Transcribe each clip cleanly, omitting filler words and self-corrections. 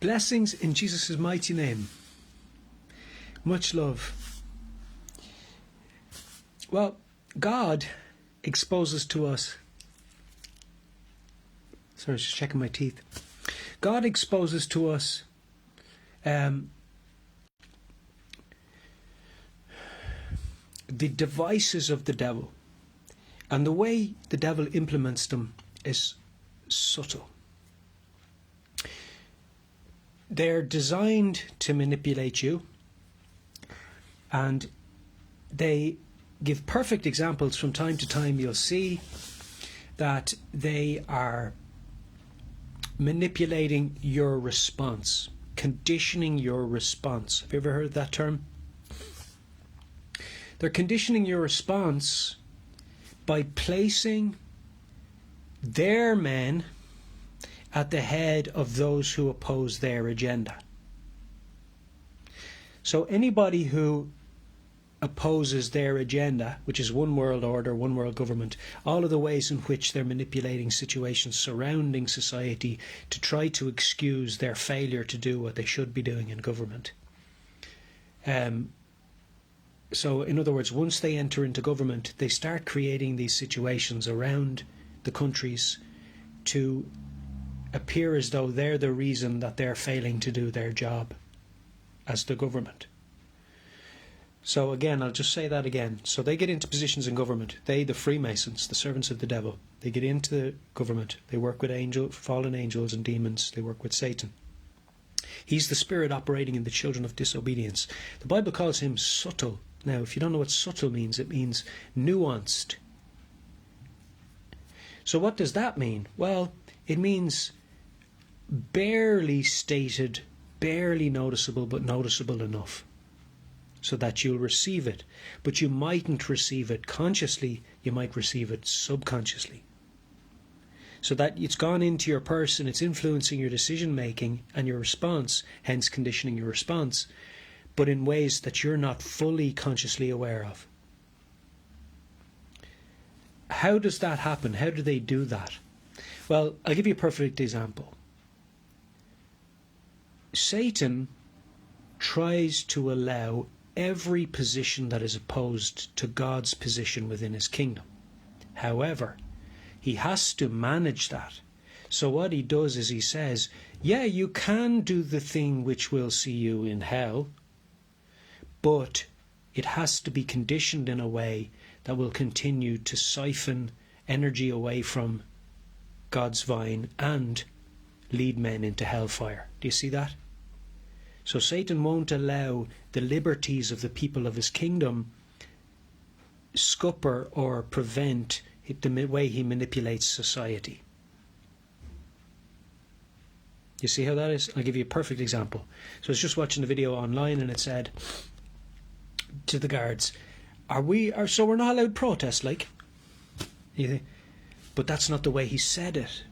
Blessings in Jesus' mighty name. Much love. Well, God exposes to us... Sorry, just checking my teeth. God exposes to us the devices of the devil. And the way the devil implements them is subtle. They're designed to manipulate you, and they give perfect examples. From time to time you'll see that they are manipulating your response, conditioning your response. Have you ever heard that term? They're conditioning your response by placing their men at the head of those who oppose their agenda. So anybody who opposes their agenda, which is one world order, one world government, all of the ways in which they're manipulating situations surrounding society to try to excuse their failure to do what they should be doing in government. So in other words, once they enter into government, they start creating these situations around the countries to appear as though they're the reason that they're failing to do their job as the government. So again, I'll just say that again. So they get into positions in government. They, the Freemasons, the servants of the devil, they get into the government. They work with fallen angels and demons. They work with Satan. He's the spirit operating in the children of disobedience. The Bible calls him subtle. Now, if you don't know what subtle means, it means nuanced. So what does that mean? Well, it means barely stated, barely noticeable, but noticeable enough so that you'll receive it. But you mightn't receive it consciously, you might receive it subconsciously. So that it's gone into your person, it's influencing your decision making and your response, hence conditioning your response, but in ways that you're not fully consciously aware of. How does that happen? How do they do that? Well, I'll give you a perfect example. Satan tries to allow every position that is opposed to God's position within his kingdom. However, he has to manage that. So what he does is he says, yeah, you can do the thing which will see you in hell, but it has to be conditioned in a way that will continue to siphon energy away from God's vine and lead men into hellfire. Do you see that? So Satan won't allow the liberties of the people of his kingdom scupper or prevent the way he manipulates society. You see how that is? I'll give you a perfect example. So I was just watching the video online and it said to the guards, so we're not allowed to protest, like? But that's not the way he said it.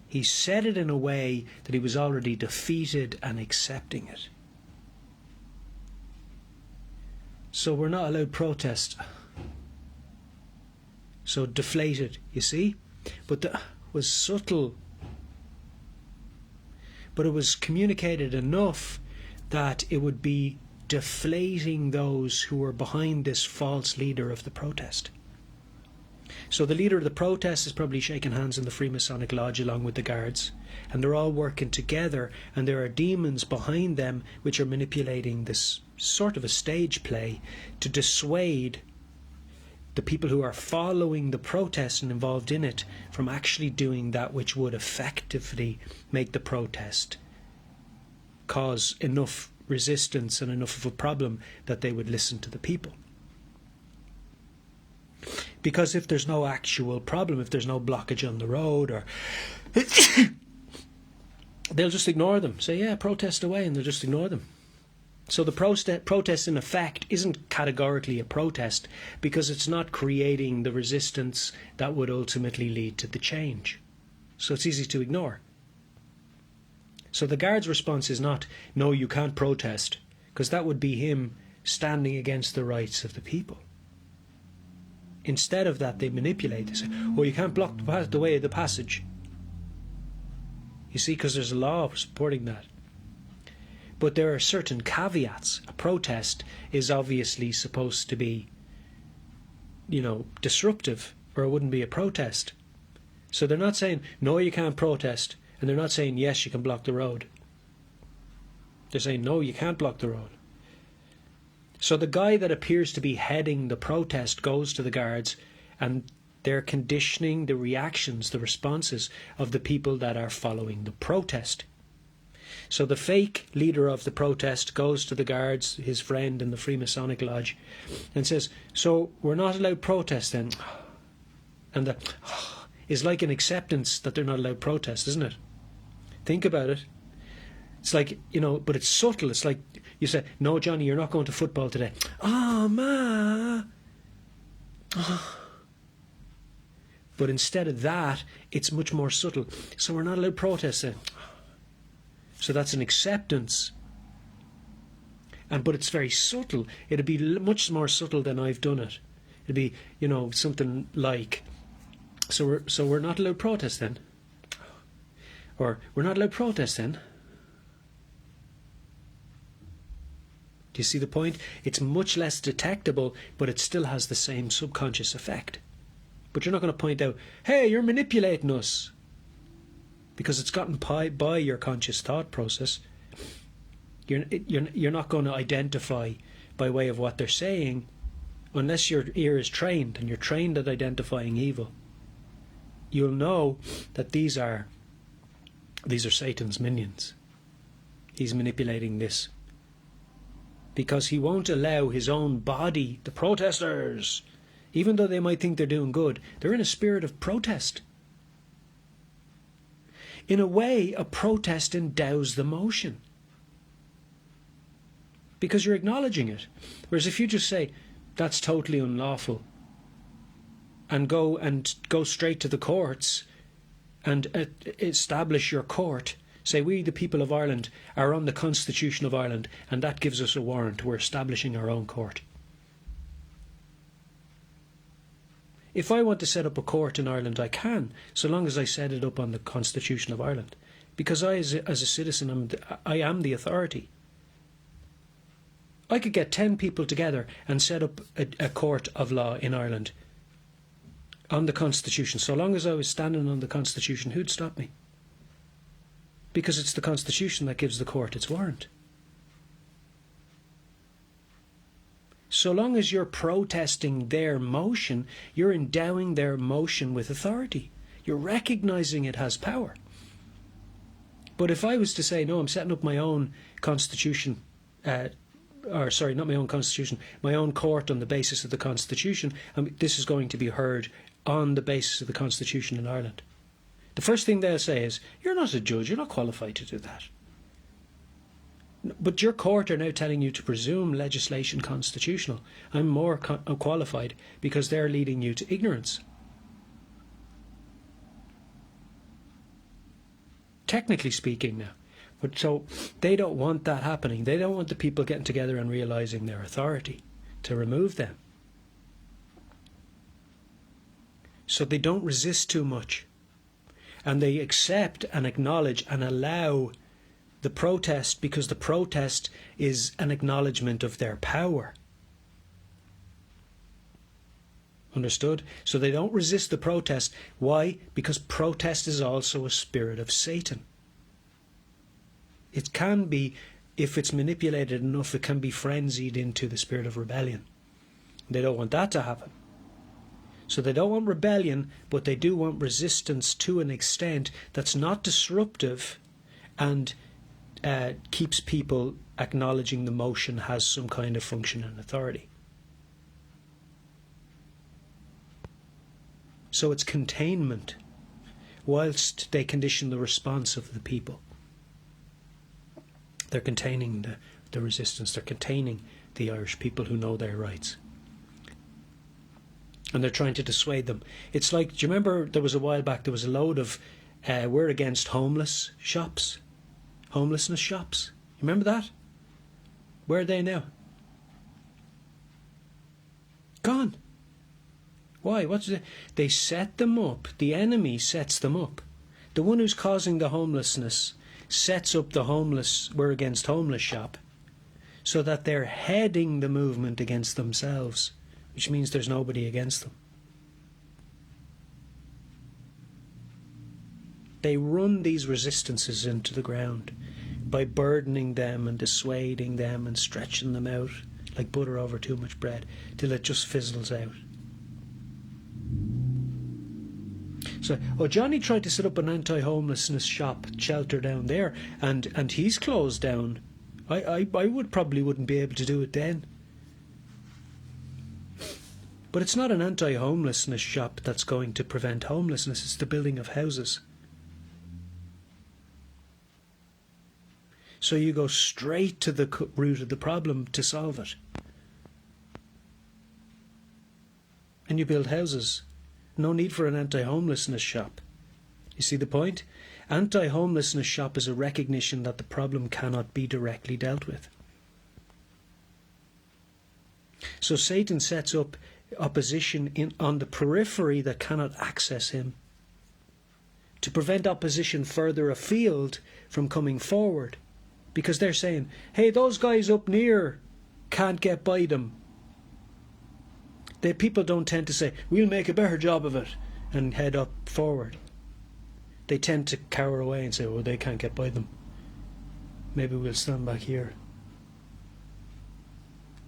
He said it in a way that he was already defeated and accepting it. So we're not allowed to protest. So deflated, you see? But that was subtle. But it was communicated enough that it would be deflating those who were behind this false leader of the protest. So the leader of the protest is probably shaking hands in the Freemasonic Lodge along with the guards, and they're all working together, and there are demons behind them which are manipulating this sort of a stage play to dissuade the people who are following the protest and involved in it from actually doing that which would effectively make the protest cause enough resistance and enough of a problem that they would listen to the people. Because if there's no actual problem, if there's no blockage on the road, or they'll just ignore them. Say, yeah, protest away, and they'll just ignore them. So the protest in effect isn't categorically a protest because it's not creating the resistance that would ultimately lead to the change. So it's easy to ignore. So the guard's response is not, no, you can't protest, because that would be him standing against the rights of the people. Instead of that, they manipulate. They say, oh, you can't block the way of the passage. You see, because there's a law supporting that. But there are certain caveats. A protest is obviously supposed to be, disruptive, or it wouldn't be a protest. So they're not saying, no, you can't protest, and they're not saying, yes, you can block the road. They're saying, no, you can't block the road. So the guy that appears to be heading the protest goes to the guards, and they're conditioning the reactions, the responses of the people that are following the protest. So the fake leader of the protest goes to the guards, his friend in the Freemasonic Lodge, and says, so we're not allowed protest then? And that is like an acceptance that they're not allowed protest, isn't it? Think about it. It's like, but it's subtle. It's like you say, no, Johnny, you're not going to football today. Oh, ma. Oh. But instead of that, it's much more subtle. So we're not allowed protest then. So that's an acceptance. But it's very subtle. It'd be much more subtle than I've done it. It'd be, something like, so we're not allowed protest then. Or we're not allowed protest then. Do you see the point? It's much less detectable, but it still has the same subconscious effect. But you're not going to point out, hey, you're manipulating us. Because it's gotten by your conscious thought process. You're not going to identify by way of what they're saying unless your ear is trained, and you're trained at identifying evil. You'll know that these are Satan's minions. He's manipulating this. Because he won't allow his own body, the protesters, even though they might think they're doing good, they're in a spirit of protest. In a way, a protest endows the motion. Because you're acknowledging it. Whereas if you just say, that's totally unlawful, and go straight to the courts and establish your court, say, we, the people of Ireland, are on the Constitution of Ireland, and that gives us a warrant. We're establishing our own court. If I want to set up a court in Ireland, I can, so long as I set it up on the Constitution of Ireland. Because I, as a citizen, I am the authority. I could get 10 people together and set up a court of law in Ireland on the Constitution. So long as I was standing on the Constitution, who'd stop me? Because it's the Constitution that gives the court its warrant. So long as you're protesting their motion, you're endowing their motion with authority. You're recognising it has power. But if I was to say, no, I'm setting up my own constitution, not my own constitution, my own court on the basis of the Constitution, this is going to be heard on the basis of the Constitution in Ireland. The first thing they'll say is, you're not a judge, you're not qualified to do that. But your court are now telling you to presume legislation constitutional. I'm more qualified because they're leading you to ignorance. Technically speaking now. But so they don't want that happening. They don't want the people getting together and realising their authority to remove them. So they don't resist too much. And they accept and acknowledge and allow the protest, because the protest is an acknowledgement of their power. Understood? So they don't resist the protest. Why? Because protest is also a spirit of Satan. It can be, if it's manipulated enough, it can be frenzied into the spirit of rebellion. They don't want that to happen. So they don't want rebellion, but they do want resistance to an extent that's not disruptive and keeps people acknowledging the motion has some kind of function and authority. So it's containment, whilst they condition the response of the people. They're containing the resistance, they're containing the Irish people who know their rights. And they're trying to dissuade them. It's like, do you remember there was a while back, there was a load of, we're against homelessness shops. You remember that? Where are they now? Gone. Why? What's it? They set them up. The enemy sets them up. The one who's causing the homelessness sets up the homeless, We're Against Homeless shop, so that they're heading the movement against themselves, which means there's nobody against them. They run these resistances into the ground by burdening them and dissuading them and stretching them out like butter over too much bread till it just fizzles out. So, Johnny tried to set up an anti-homelessness shop shelter down there, and he's closed down. I wouldn't be able to do it then. But it's not an anti-homelessness shop that's going to prevent homelessness, it's the building of houses. So you go straight to the root of the problem to solve it. And you build houses. No need for an anti-homelessness shop. You see the point? Anti-homelessness shop is a recognition that the problem cannot be directly dealt with. So Satan sets up opposition on the periphery that cannot access him, to prevent opposition further afield from coming forward. Because they're saying, hey, those guys up near can't get by them. People don't tend to say, we'll make a better job of it, and head up forward. They tend to cower away and say, well, they can't get by them. Maybe we'll stand back here.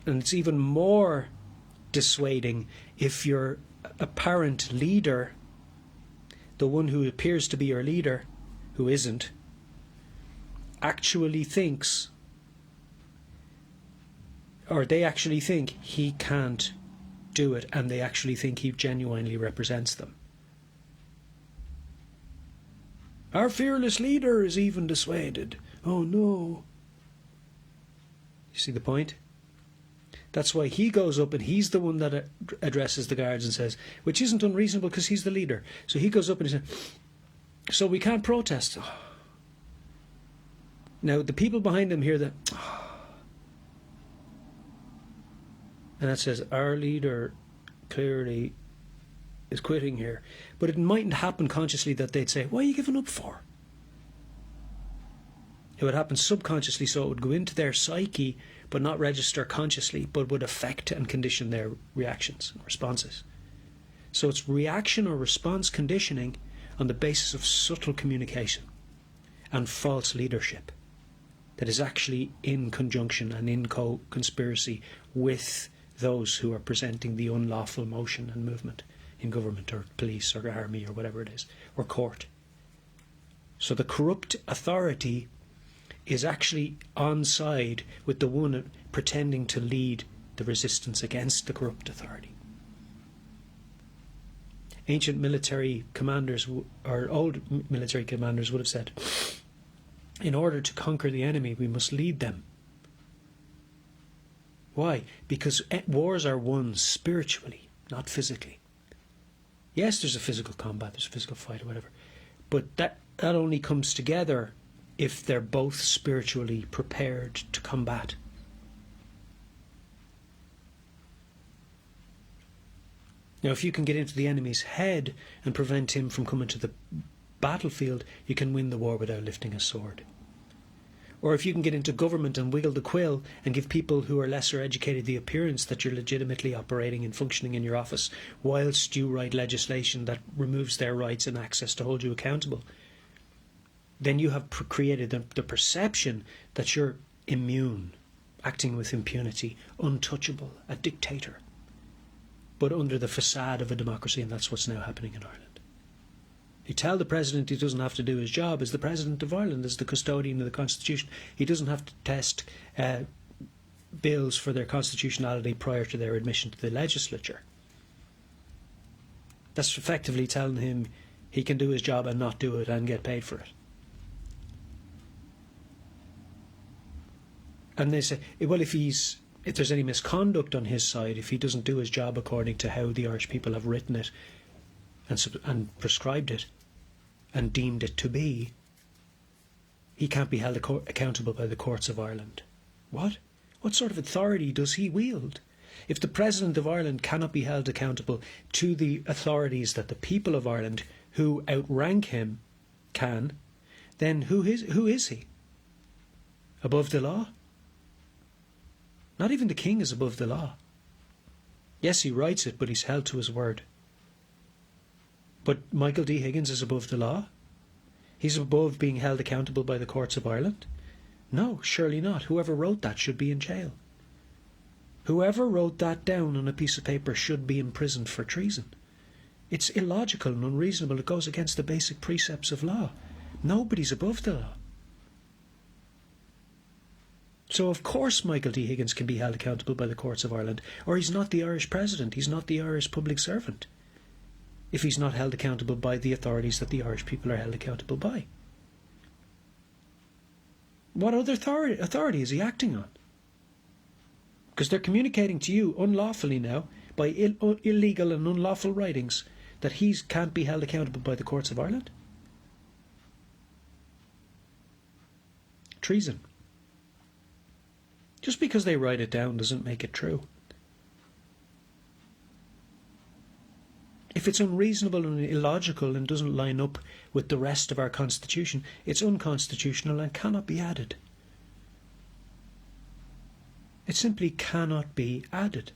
And it's even more dissuading if your apparent leader, the one who appears to be your leader, who isn't, actually thinks, or they actually think he can't do it, and they actually think he genuinely represents them. Our fearless leader is even dissuaded. Oh no. You see the point? That's why he goes up and he's the one that addresses the guards and says, which isn't unreasonable because he's the leader. So he goes up and he says, so we can't protest. Now the people behind him hear that, and that says, our leader clearly is quitting here. But it mightn't happen consciously that they'd say, what are you giving up for? It would happen subconsciously, so it would go into their psyche, but not register consciously, but would affect and condition their reactions and responses. So it's reaction or response conditioning on the basis of subtle communication and false leadership that is actually in conjunction and in co-conspiracy with those who are presenting the unlawful motion and movement in government or police or army or whatever it is, or court. So the corrupt authority is actually on side with the one pretending to lead the resistance against the corrupt authority. Ancient military commanders, or old military commanders, would have said, in order to conquer the enemy, we must lead them. Why? Because wars are won spiritually, not physically. Yes, there's a physical combat, there's a physical fight or whatever, but that only comes together if they're both spiritually prepared to combat. Now, if you can get into the enemy's head and prevent him from coming to the battlefield, you can win the war without lifting a sword. Or if you can get into government and wiggle the quill and give people who are lesser educated the appearance that you're legitimately operating and functioning in your office, whilst you write legislation that removes their rights and access to hold you accountable, then you have created the perception that you're immune, acting with impunity, untouchable, a dictator, but under the facade of a democracy, and that's what's now happening in Ireland. You tell the President he doesn't have to do his job as the President of Ireland, as the custodian of the Constitution. He doesn't have to test bills for their constitutionality prior to their admission to the legislature. That's effectively telling him he can do his job and not do it and get paid for it. And they say, well, if there's any misconduct on his side, if he doesn't do his job according to how the Irish people have written it and prescribed it and deemed it to be, he can't be held accountable by the courts of Ireland. What? What sort of authority does he wield? If the President of Ireland cannot be held accountable to the authorities that the people of Ireland, who outrank him, can, then who is he? Above the law? Not even the king is above the law. Yes, he writes it, but he's held to his word. But Michael D. Higgins is above the law? He's above being held accountable by the courts of Ireland? No, surely not. Whoever wrote that should be in jail. Whoever wrote that down on a piece of paper should be imprisoned for treason. It's illogical and unreasonable. It goes against the basic precepts of law. Nobody's above the law. So of course Michael D. Higgins can be held accountable by the courts of Ireland, or he's not the Irish president, he's not the Irish public servant, if he's not held accountable by the authorities that the Irish people are held accountable by. What other authority is he acting on? Because they're communicating to you unlawfully now, by illegal and unlawful writings, that he can't be held accountable by the courts of Ireland. Treason. Just because they write it down doesn't make it true. If it's unreasonable and illogical and doesn't line up with the rest of our constitution, it's unconstitutional and cannot be added. It simply cannot be added.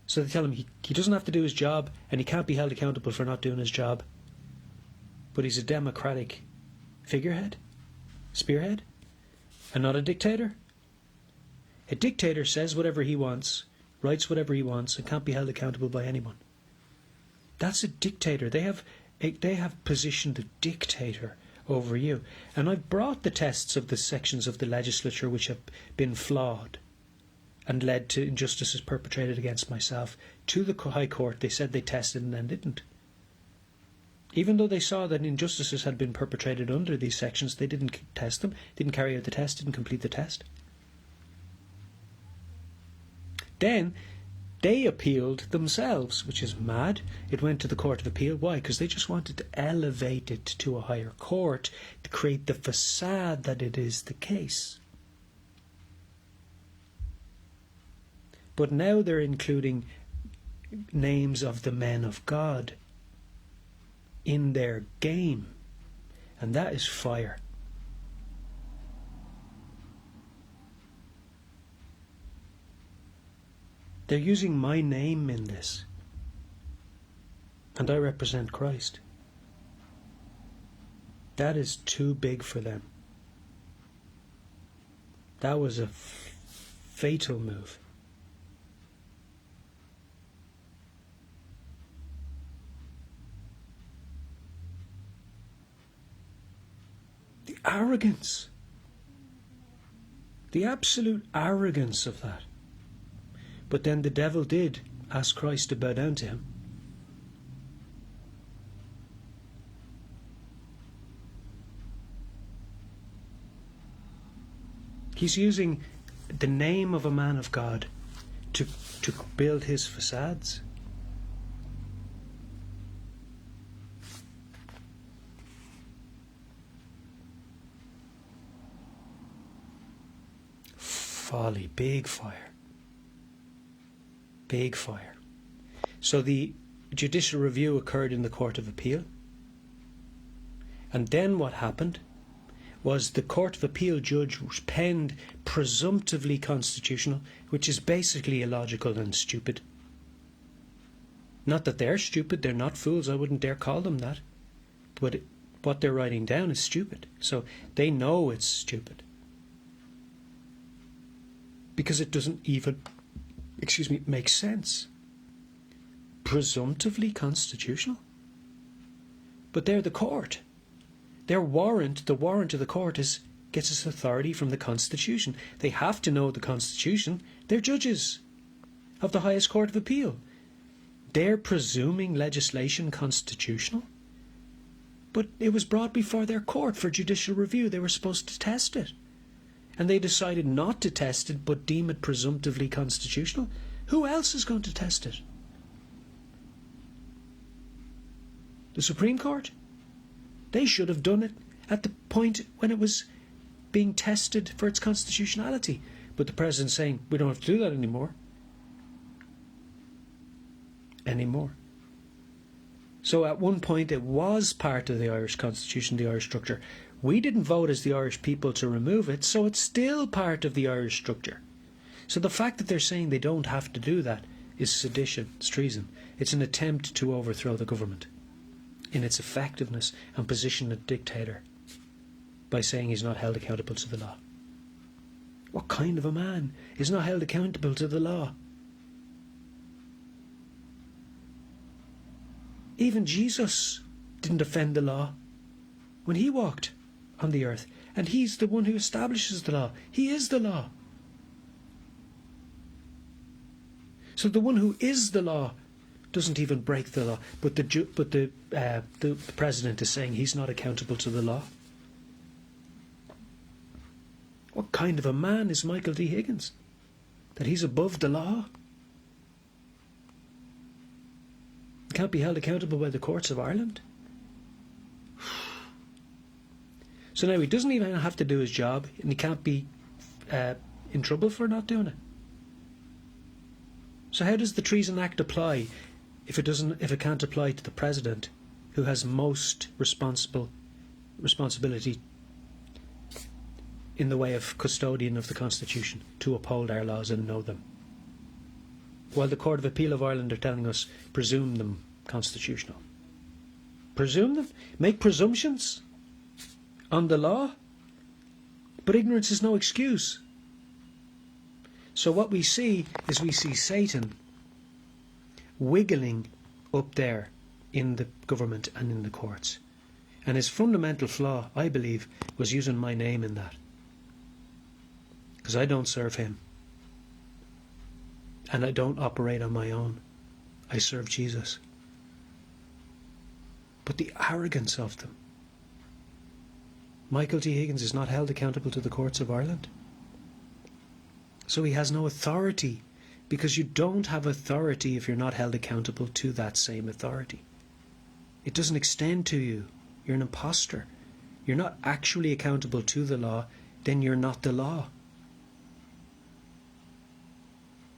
So they tell him he doesn't have to do his job and he can't be held accountable for not doing his job. But he's a democratic figurehead, spearhead, and not a dictator. A dictator says whatever he wants, writes whatever he wants, and can't be held accountable by anyone. That's a dictator. They have positioned the dictator over you. And I've brought the tests of the sections of the legislature which have been flawed and led to injustices perpetrated against myself to the High Court. They said they tested and then didn't. Even though they saw that injustices had been perpetrated under these sections, they didn't test them, didn't carry out the test, didn't complete the test. Then they appealed themselves, which is mad. It went to the Court of Appeal. Why? Because they just wanted to elevate it to a higher court to create the facade that it is the case. But now they're including names of the men of God in their game. And that is fire. They're using my name in this. And I represent Christ. That is too big for them. That was a fatal move. The arrogance. The absolute arrogance of that. But then the devil did ask Christ to bow down to him. He's using the name of a man of God to build his facades. Folly, big fire. Big fire. So the judicial review occurred in the Court of Appeal. And then what happened was the Court of Appeal judge penned presumptively constitutional, which is basically illogical and stupid. Not that they're stupid, they're not fools, I wouldn't dare call them that. But what they're writing down is stupid. So they know it's stupid. Because it doesn't even make sense. Presumptively constitutional? But they're the court. Their warrant, the warrant of the court, gets its authority from the Constitution. They have to know the Constitution. They're judges of the highest court of appeal. They're presuming legislation constitutional? But it was brought before their court for judicial review. They were supposed to test it. And they decided not to test it, but deem it presumptively constitutional. Who else is going to test it? The Supreme Court? They should have done it at the point when it was being tested for its constitutionality. But the President's saying, we don't have to do that anymore. So at one point it was part of the Irish constitution, the Irish structure. We didn't vote as the Irish people to remove it, so it's still part of the Irish structure. So the fact that they're saying they don't have to do that is sedition, it's treason. It's an attempt to overthrow the government in its effectiveness and position a dictator by saying he's not held accountable to the law. What kind of a man is not held accountable to the law? Even Jesus didn't offend the law when he walked on the earth, and he's the one who establishes the law. He is the law. So the one who is the law doesn't even break the law, but the president is saying he's not accountable to the law. What kind of a man is Michael D. Higgins? That he's above the law? He can't be held accountable by the courts of Ireland? So now he doesn't even have to do his job, and he can't be in trouble for not doing it. So how does the Treason Act apply if it can't apply to the President, who has most responsibility in the way of custodian of the Constitution to uphold our laws and know them, while the Court of Appeal of Ireland are telling us presume them constitutional? Presume them? Make presumptions on the law? But ignorance is no excuse. So what we see is Satan wiggling up there in the government and in the courts. And his fundamental flaw, I believe, was using my name in that. Because I don't serve him. And I don't operate on my own. I serve Jesus. But the arrogance of them. Michael D. Higgins is not held accountable to the courts of Ireland. So he has no authority, because you don't have authority if you're not held accountable to that same authority. It doesn't extend to you. You're an imposter. You're not actually accountable to the law, then you're not the law.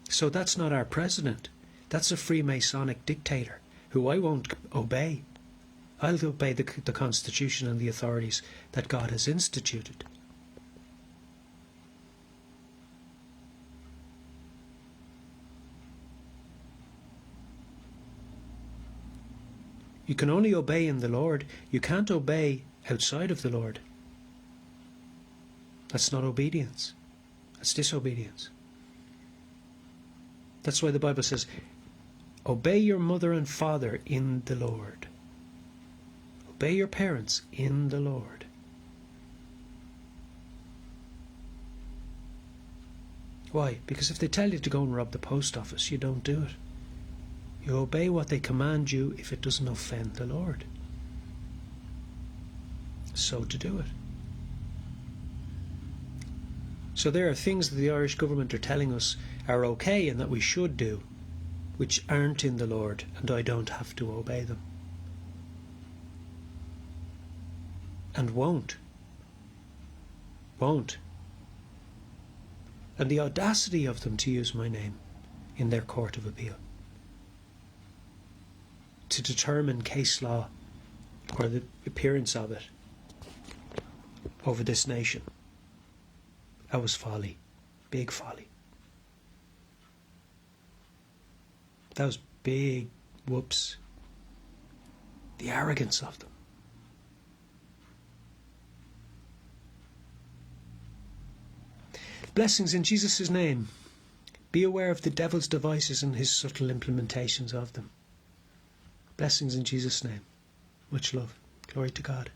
So that's not our president. That's a Freemasonic dictator who I won't obey. I'll obey the Constitution and the authorities that God has instituted. You can only obey in the Lord. You can't obey outside of the Lord. That's not obedience. That's disobedience. That's why the Bible says, obey your mother and father in the Lord. Obey your parents in the Lord. Why? Because if they tell you to go and rob the post office, you don't do it. You obey what they command you if it doesn't offend the Lord. So to do it. So there are things that the Irish government are telling us are okay and that we should do, which aren't in the Lord, and I don't have to obey them. And won't. Won't. And the audacity of them to use my name in their court of appeal, to determine case law or the appearance of it over this nation. That was folly. Big folly. That was big whoops. The arrogance of them. Blessings in Jesus' name. Be aware of the devil's devices and his subtle implementations of them. Blessings in Jesus' name. Much love. Glory to God.